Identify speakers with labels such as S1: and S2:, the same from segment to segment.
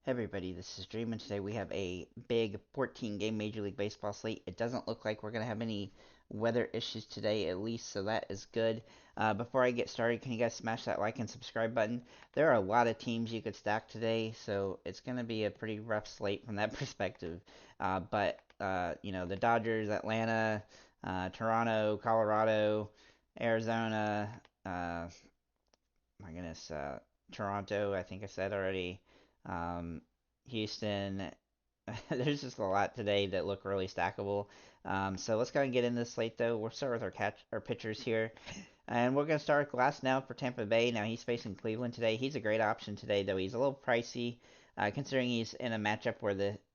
S1: Hey everybody, this is Dream, and today we have a big 14 game Major League Baseball slate. It doesn't look like we're going to have any weather issues today, at least, so that is good. Before I get started, can you guys smash that like and subscribe button? There are a lot of teams you could stack today, so it's going to be a pretty rough slate from that perspective. The Dodgers, Atlanta, Toronto, Colorado, Arizona, my goodness, Toronto, I think I said already. Um, Houston. There's just a lot today that look really stackable. So let's go and get into the slate though. We'll start with our pitchers here, and we're gonna start with Glass now for Tampa Bay. Now he's facing Cleveland today. He's a great option today, though he's a little pricey, considering he's in a matchup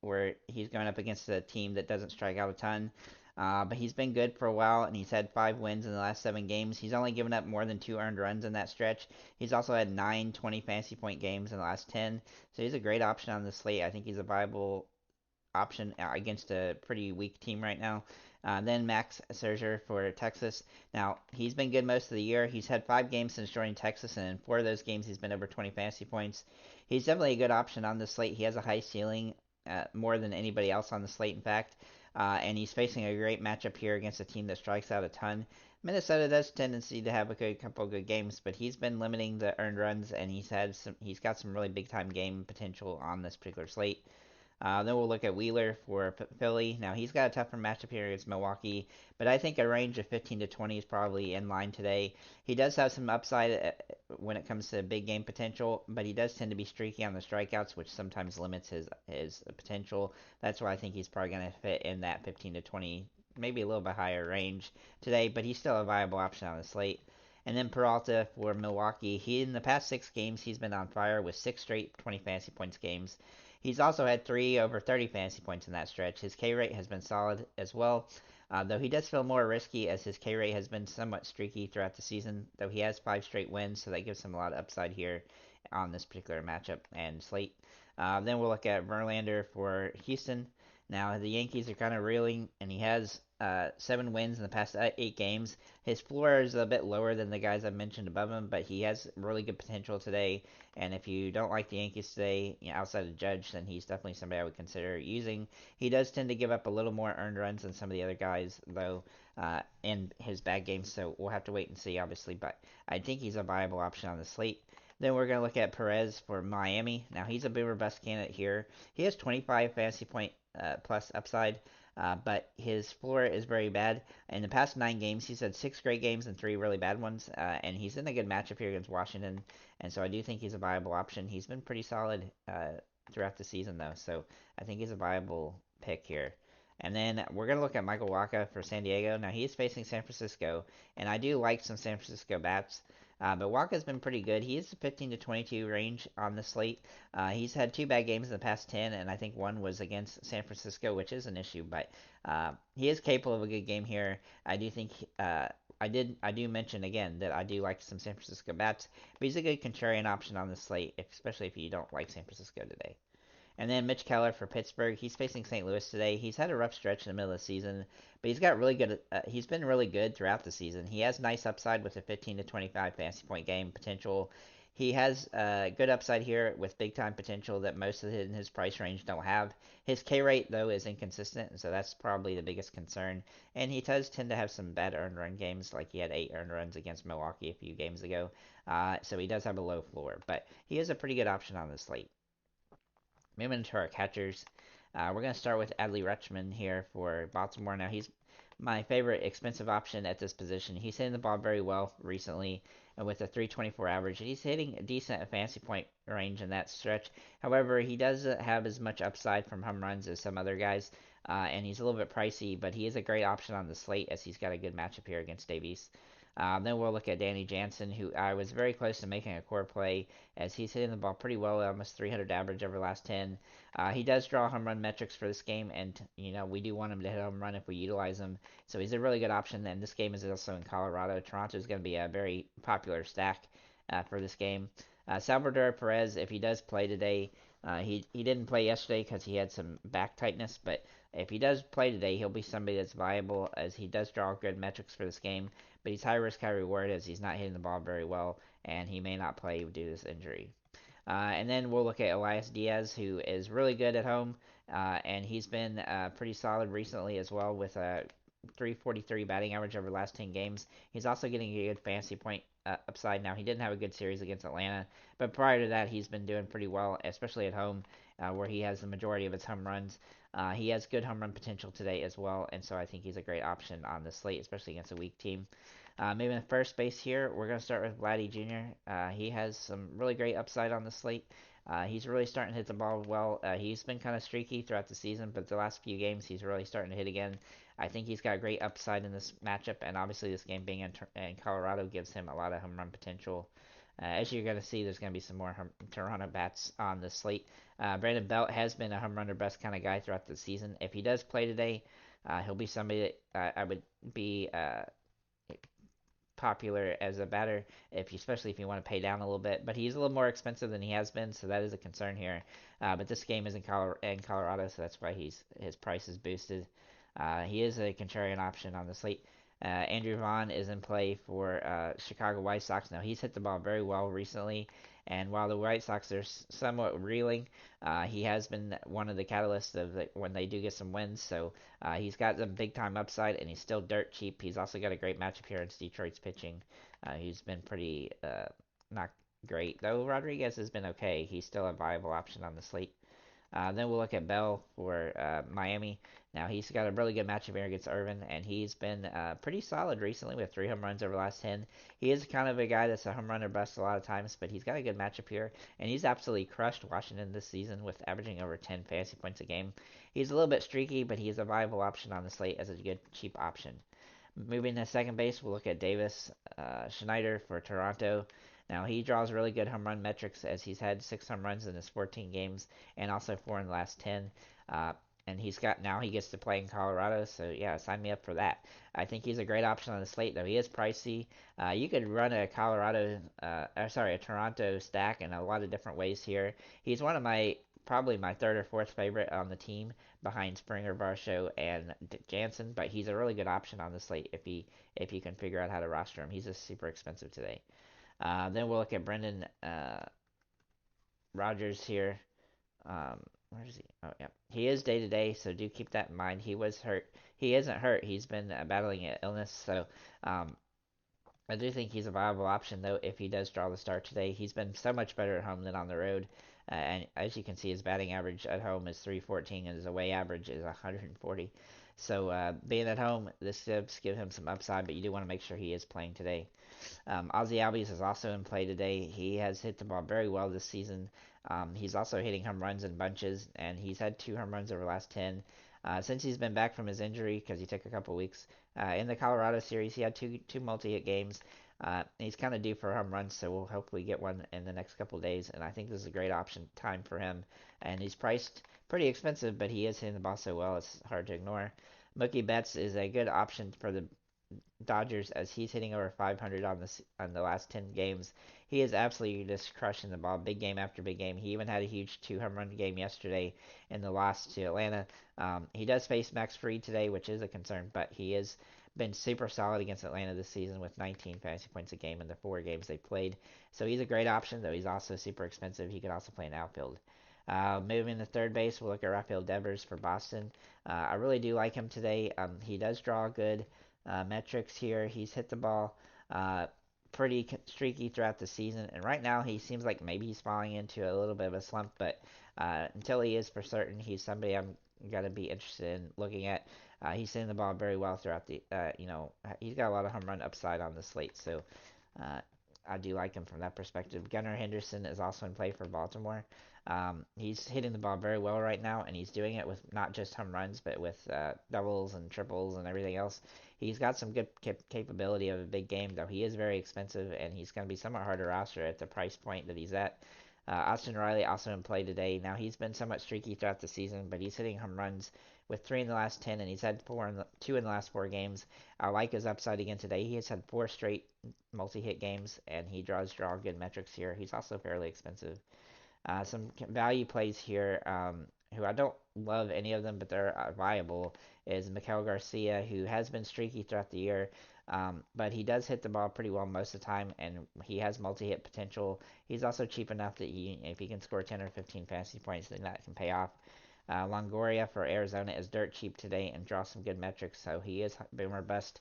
S1: where he's going up against a team that doesn't strike out a ton. But he's been good for a while, and he's had 5 wins in the last 7 games. He's only given up more than 2 earned runs in that stretch. He's also had 9 20 fantasy point games in the last 10. So he's a great option on the slate. I think he's a viable option against a pretty weak team right now. Then Max Scherzer for Texas. Now, he's been good most of the year. He's had 5 games since joining Texas, and in 4 of those games, he's been over 20 fantasy points. He's definitely a good option on the slate. He has a high ceiling, more than anybody else on the slate, in fact. And he's facing a great matchup here against a team that strikes out a ton. Minnesota does tendency to have a couple good games, but he's been limiting the earned runs, and he's got some really big time game potential on this particular slate. Then we'll look at Wheeler for Philly. Now he's got a tougher matchup here against Milwaukee, but I think a range of 15 to 20 is probably in line today. He does have some upside when it comes to big game potential, but he does tend to be streaky on the strikeouts, which sometimes limits his potential. That's why I think he's probably going to fit in that 15 to 20, maybe a little bit higher range today, but he's still a viable option on the slate. And then Peralta for Milwaukee. He in the past 6 games he's been on fire with 6 straight 20 fantasy points games. He's also had 3 over 30 fantasy points in that stretch. His K rate has been solid as well, though he does feel more risky as his K rate has been somewhat streaky throughout the season, though he has 5 straight wins, so that gives him a lot of upside here on this particular matchup and slate. Then we'll look at Verlander for Houston. Now, the Yankees are kind of reeling, and he has 7 wins in the past 8 games. His floor is a bit lower than the guys I've mentioned above him, but he has really good potential today. And if you don't like the Yankees today, outside of Judge, then he's definitely somebody I would consider using. He does tend to give up a little more earned runs than some of the other guys, though, in his bad games. So we'll have to wait and see, obviously. But I think he's a viable option on the slate. Then we're going to look at Perez for Miami. Now, he's a boomer bust candidate here. He has 25 fantasy point plus upside, but his floor is very bad. In the past 9 games, he's had 6 great games and 3 really bad ones, and he's in a good matchup here against Washington, and so I do think he's a viable option. He's been pretty solid throughout the season, though, so I think he's a viable pick here. And then we're going to look at Michael Wacha for San Diego. Now, he's facing San Francisco, and I do like some San Francisco bats. But Walker's been pretty good. He is a 15 to 22 range on the slate. He's had 2 bad games in the past 10, and I think one was against San Francisco, which is an issue. But he is capable of a good game here. I do think I do mention again that I do like some San Francisco bats, but he's a good contrarian option on the slate, especially if you don't like San Francisco today. And then Mitch Keller for Pittsburgh. He's facing St. Louis today. He's had a rough stretch in the middle of the season, but he's got really good. He's been really good throughout the season. He has nice upside with a 15 to 25 fantasy point game potential. He has good upside here with big time potential that most of in his price range don't have. His K rate though is inconsistent, so that's probably the biggest concern. And he does tend to have some bad earned run games, like he had 8 earned runs against Milwaukee a few games ago. So he does have a low floor, but he is a pretty good option on the slate. Moving into our catchers, we're going to start with Adley Rutschman here for Baltimore. Now, he's my favorite expensive option at this position. He's hitting the ball very well recently and with a 324 average. He's hitting a decent fantasy point range in that stretch. However, he doesn't have as much upside from home runs as some other guys, and he's a little bit pricey, but he is a great option on the slate as he's got a good matchup here against Davies. Then we'll look at Danny Jansen, who I was very close to making a core play as he's hitting the ball pretty well, almost 300 average over the last 10. He does draw home run metrics for this game, and we do want him to hit home run if we utilize him. So he's a really good option. And this game is also in Colorado. Toronto is going to be a very popular stack for this game. Salvador Perez, if he does play today, he didn't play yesterday because he had some back tightness, but if he does play today, he'll be somebody that's viable as he does draw good metrics for this game. But he's high risk, high reward as he's not hitting the ball very well, and he may not play due to this injury. And then we'll look at Elias Diaz, who is really good at home, and he's been pretty solid recently as well with a 343 batting average over the last 10 games. He's also getting a good fantasy point upside now. He didn't have a good series against Atlanta, but prior to that, he's been doing pretty well, especially at home, where he has the majority of his home runs. He has good home run potential today as well, and so I think he's a great option on the slate, especially against a weak team. Maybe in first base here, we're going to start with Vladdy Jr. He has some really great upside on the slate. He's really starting to hit the ball well. He's been kind of streaky throughout the season, but the last few games he's really starting to hit again. I think he's got great upside in this matchup, and obviously this game being in Colorado gives him a lot of home run potential. As you're going to see, there's going to be some more Toronto bats on the slate. Brandon Belt has been a home runner best kind of guy throughout the season. If he does play today, he'll be somebody that I would be popular as a batter, especially if you want to pay down a little bit. But he's a little more expensive than he has been, so that is a concern here. But this game is in Colorado, so that's why his price is boosted. He is a contrarian option on the slate. Andrew Vaughn is in play for Chicago White Sox. Now he's hit the ball very well recently, and while the White Sox are somewhat reeling, he has been one of the catalysts of when they do get some wins. So he's got some big time upside, and he's still dirt cheap. He's also got a great matchup here against Detroit's pitching. He's been pretty not great, though Rodriguez has been okay. He's still a viable option on the slate. Then we'll look at Bell for Miami. Now he's got a really good matchup here against Irvin, and he's been pretty solid recently with 3 home runs over the last 10. He is kind of a guy that's a home run or bust a lot of times, but he's got a good matchup here, and he's absolutely crushed Washington this season with averaging over 10 fantasy points a game. He's a little bit streaky, but he's a viable option on the slate as a good cheap option. Moving to second base, we'll look at Davis Schneider for Toronto. Now, he draws really good home run metrics as he's had 6 home runs in his 14 games and also 4 in the last 10. Uh, and he gets to play in Colorado, so yeah, sign me up for that. I think he's a great option on the slate, though he is pricey. You could run a Toronto stack in a lot of different ways here. He's one of probably my third or fourth favorite on the team behind Springer, Varsho, and Jansen, but he's a really good option on the slate if you can figure out how to roster him. He's just super expensive today. Then we'll look at Brendan Rogers here. Where is he? Oh, yeah. He is day to day, so do keep that in mind. He was hurt. He isn't hurt. He's been battling an illness, so um, I do think he's a viable option, though, if he does draw the start today. He's been so much better at home than on the road. And as you can see, his batting average at home is 314, and his away average is 140. So being at home, this does give him some upside, but you do want to make sure he is playing today. Ozzy Albies is also in play today. He has hit the ball very well this season. He's also hitting home runs in bunches, and he's had 2 home runs over the last 10. Since he's been back from his injury, because he took a couple weeks, in the Colorado series, he had two multi-hit games. He's kind of due for a home run, so we'll hopefully get one in the next couple days. And I think this is a great option time for him. And he's priced pretty expensive, but he is hitting the ball so well, it's hard to ignore. Mookie Betts is a good option for the Dodgers as he's hitting over 500 on the last 10 games. He is absolutely just crushing the ball, big game after big game. He even had a huge 2 home run game yesterday in the loss to Atlanta. He does face Max Fried today, which is a concern, but he has been super solid against Atlanta this season with 19 fantasy points a game in the 4 games they played. So he's a great option, though he's also super expensive. He could also play an outfield. Moving to third base, we'll look at Rafael Devers for Boston. I really do like him today. He does draw good metrics here. He's hit the ball uh, pretty streaky throughout the season, and right now he seems like maybe he's falling into a little bit of a slump. But until he is for certain, he's somebody I'm gonna be interested in looking at. He's hitting the ball very well throughout he's got a lot of home run upside on the slate, so uh, I do like him from that perspective. Gunnar Henderson is also in play for Baltimore. He's hitting the ball very well right now, and he's doing it with not just home runs, but with doubles and triples and everything else. He's got some good capability of a big game, though he is very expensive, and he's going to be somewhat hard to roster at the price point that he's at. Austin Riley also in play today. Now he's been somewhat streaky throughout the season, but he's hitting home runs with 3 in the last 10, and he's had 2 in the last 4 games. I like his upside again today. He has had 4 straight multi-hit games, and he draw good metrics here. He's also fairly expensive. Some value plays here. who I don't love any of them, but they're viable, is Miguel Garcia, who has been streaky throughout the year. But he does hit the ball pretty well most of the time, and he has multi-hit potential. He's also cheap enough that if he can score 10 or 15 fantasy points, then that can pay off. Longoria for Arizona is dirt cheap today and draws some good metrics, so he is boomer bust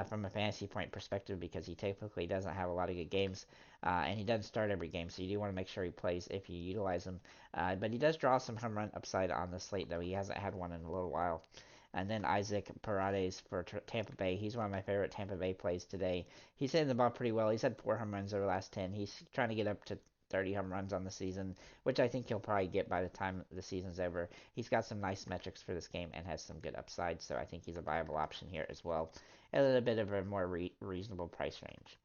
S1: from a fantasy point perspective because he typically doesn't have a lot of good games, and he doesn't start every game, so you do want to make sure he plays if you utilize him. But he does draw some home run upside on the slate, though he hasn't had one in a little while. And then Isaac Paredes for Tampa Bay. He's one of my favorite Tampa Bay plays today. He's hitting the ball pretty well. He's had 4 home runs over the last 10. He's trying to get up to 30 home runs on the season, which I think he'll probably get by the time the season's over. He's got some nice metrics for this game and has some good upside, so I think he's a viable option here as well. At a little bit of a more reasonable price range.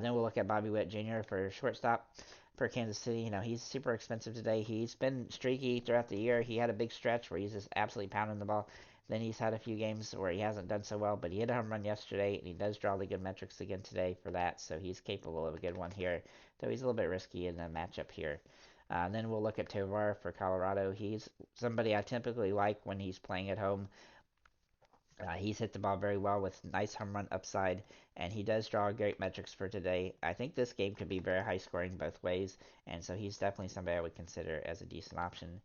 S1: Then we'll look at Bobby Witt Jr. for shortstop for Kansas City. He's super expensive today. He's been streaky throughout the year. He had a big stretch where he's just absolutely pounding the ball. Then he's had a few games where he hasn't done so well, but he hit a home run yesterday, and he does draw the good metrics again today for that, so he's capable of a good one here, though he's a little bit risky in the matchup here. Then we'll look at Tovar for Colorado. He's somebody I typically like when he's playing at home. He's hit the ball very well with nice home run upside, and he does draw great metrics for today. I think this game could be very high scoring both ways, and so he's definitely somebody I would consider as a decent option.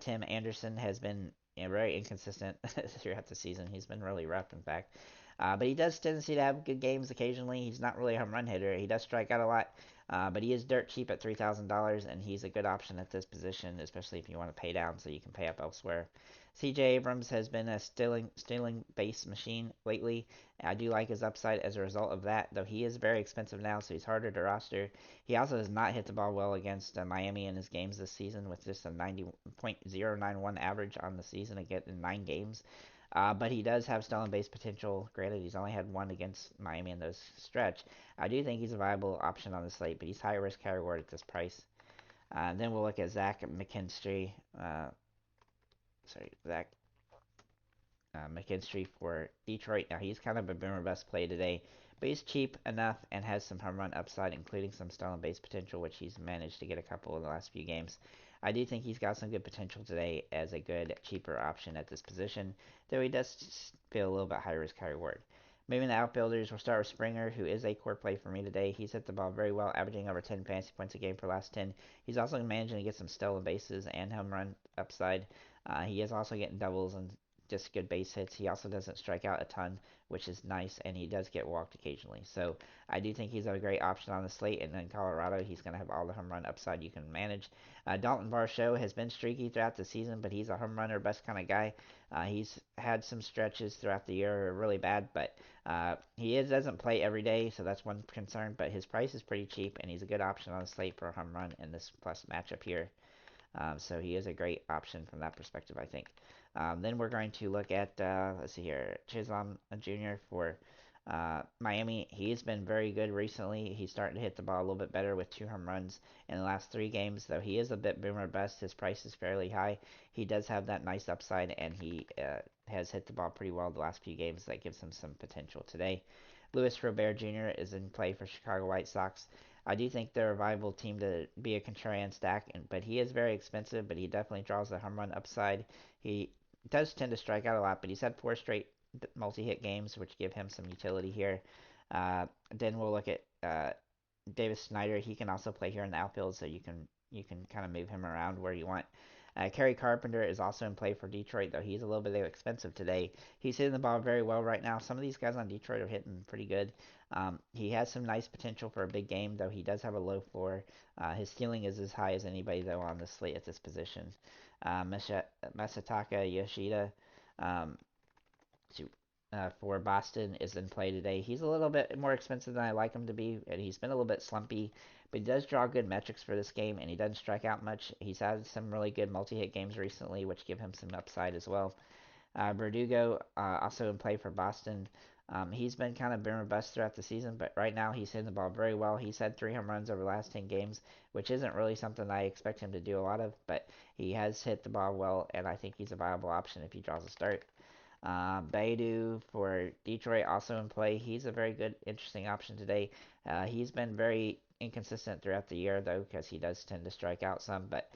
S1: Tim Anderson has been very inconsistent throughout the season. He's been really rough, in fact. But he does tendency to have good games occasionally. He's not really a home run hitter. He does strike out a lot, but he is dirt cheap at $3,000, and he's a good option at this position, especially if you want to pay down so you can pay up elsewhere. CJ Abrams has been a stealing base machine lately. I do like his upside as a result of that, though he is very expensive now, so he's harder to roster. He also has not hit the ball well against Miami in his games this season, with just a 90.091 average on the season again in 9 games. But he does have stolen base potential. Granted, he's only had one against Miami in those stretch. I do think he's a viable option on the slate, but he's high risk, high reward at this price. Then we'll look at Zach McKinstry. Zach McKinstry for Detroit. Now he's kind of a boomer bust play today, but he's cheap enough and has some home run upside, including some stolen base potential, which he's managed to get a couple in the last few games. I do think he's got some good potential today as a good, cheaper option at this position, though he does feel a little bit high risk, high reward. Moving the outfielders, we'll start with Springer, who is a core play for me today. He's hit the ball very well, averaging over 10 fantasy points a game for the last 10. He's also managing to get some stolen bases and home run upside. He is also getting doubles and just good base hits. He also doesn't strike out a ton, which is nice, and he does get walked occasionally. So I do think he's a great option on the slate, and in Colorado, he's going to have all the home run upside you can manage. Dalton Varsho has been streaky throughout the season, but he's a home runner best kind of guy. He's had some stretches throughout the year really bad, but doesn't play every day, so that's one concern. But his price is pretty cheap, and he's a good option on the slate for a home run in this plus matchup here. So he is a great option from that perspective, I think. Then we're going to look at, let's see here, Chisholm Jr. for Miami. He's been very good recently. He's starting to hit the ball a little bit better with 2 home runs in the last 3 games, though he is a bit boomer bust. His price is fairly high. He does have that nice upside, and he has hit the ball pretty well the last few games. That gives him some potential today. Luis Robert Jr. is in play for Chicago White Sox. I do think they're a viable team to be a contrarian stack, but he is very expensive, but he definitely draws the home run upside. He does tend to strike out a lot, but he's had 4 straight multi-hit games, which give him some utility here. Then we'll look at Davis Snyder. He can also play here in the outfield, so you can kind of move him around where you want. Kerry Carpenter is also in play for Detroit, though he's a little bit expensive today. He's hitting the ball very well right now. Some of these guys on Detroit are hitting pretty good. He has some nice potential for a big game, though he does have a low floor. His ceiling is as high as anybody, though, on the slate at this position. Masataka Yoshida um, for Boston is in play today. He's a little bit more expensive than I like him to be, and he's been a little bit slumpy, but he does draw good metrics for this game, and he doesn't strike out much. He's had some really good multi-hit games recently, which give him some upside as well. Verdugo, also in play for Boston. He's been kind of boom or bust throughout the season, but right now he's hitting the ball very well. He's had 3 home runs over the last 10 games, which isn't really something I expect him to do a lot of, but he has hit the ball well, and I think he's a viable option if he draws a start. Baidu for Detroit also in play. He's a very good, interesting option today. He's been very inconsistent throughout the year though, because he does tend to strike out some. But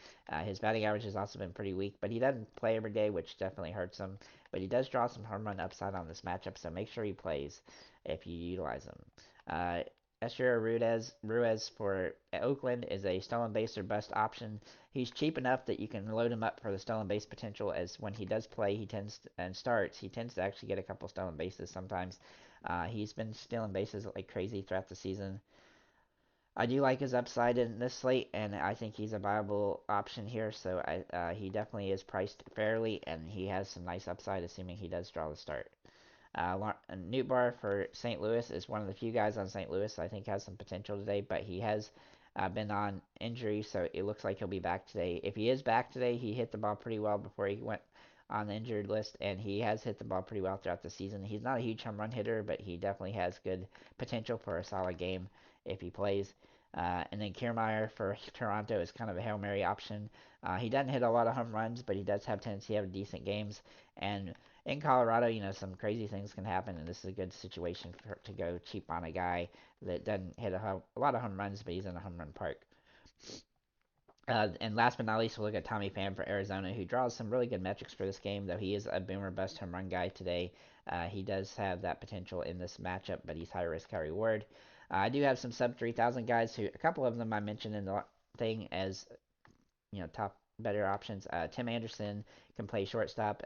S1: his batting average has also been pretty weak. But he doesn't play every day, which definitely hurts him. But he does draw some home run upside on this matchup, so make sure he plays if you utilize him. Uh, Esteury Ruiz for Oakland is a stolen base or bust option. He's cheap enough that you can load him up for the stolen base potential. As when he does play, he tends to actually get a couple stolen bases sometimes. He's been stealing bases like crazy throughout the season. I do like his upside in this slate, and I think he's a viable option here. So he definitely is priced fairly, and he has some nice upside, assuming he does draw the start. Newt Bar for St. Louis is one of the few guys on St. Louis I think has some potential today, but he has been on injury, so it looks like he'll be back today. If he is back today, he hit the ball pretty well before he went on the injured list, and he has hit the ball pretty well throughout the season. He's not a huge home run hitter, but he definitely has good potential for a solid game if he plays. And then Kiermaier for Toronto is kind of a Hail Mary option. He doesn't hit a lot of home runs, but he does have tendency to have decent games. And in Colorado, some crazy things can happen, and this is a good situation to go cheap on a guy that doesn't hit a lot of home runs, but he's in a home run park. And last but not least, we'll look at Tommy Pham for Arizona, who draws some really good metrics for this game, though he is a boomer bust home run guy today. He does have that potential in this matchup, but he's high risk, high reward. I do have some sub 3,000 guys who, a couple of them I mentioned in the thing as top better options. Tim Anderson can play shortstop.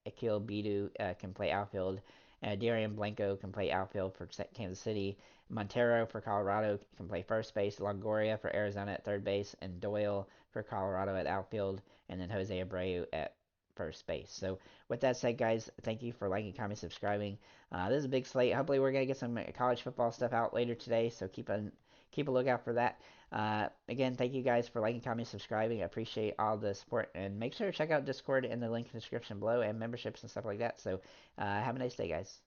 S1: Akil Bidu can play outfield. Darian Blanco can play outfield for Kansas City. Montero for Colorado can play first base. Longoria for Arizona at third base. And Doyle for Colorado at outfield. And then Jose Abreu at first base. So with that said, guys, thank you for liking, commenting, subscribing. This is a big slate. Hopefully, we're gonna get some college football stuff out later today. So keep a lookout for that. Again, thank you guys for liking, commenting, subscribing. I appreciate all the support, and make sure to check out Discord in the link in the description below and memberships and stuff like that. So have a nice day, guys.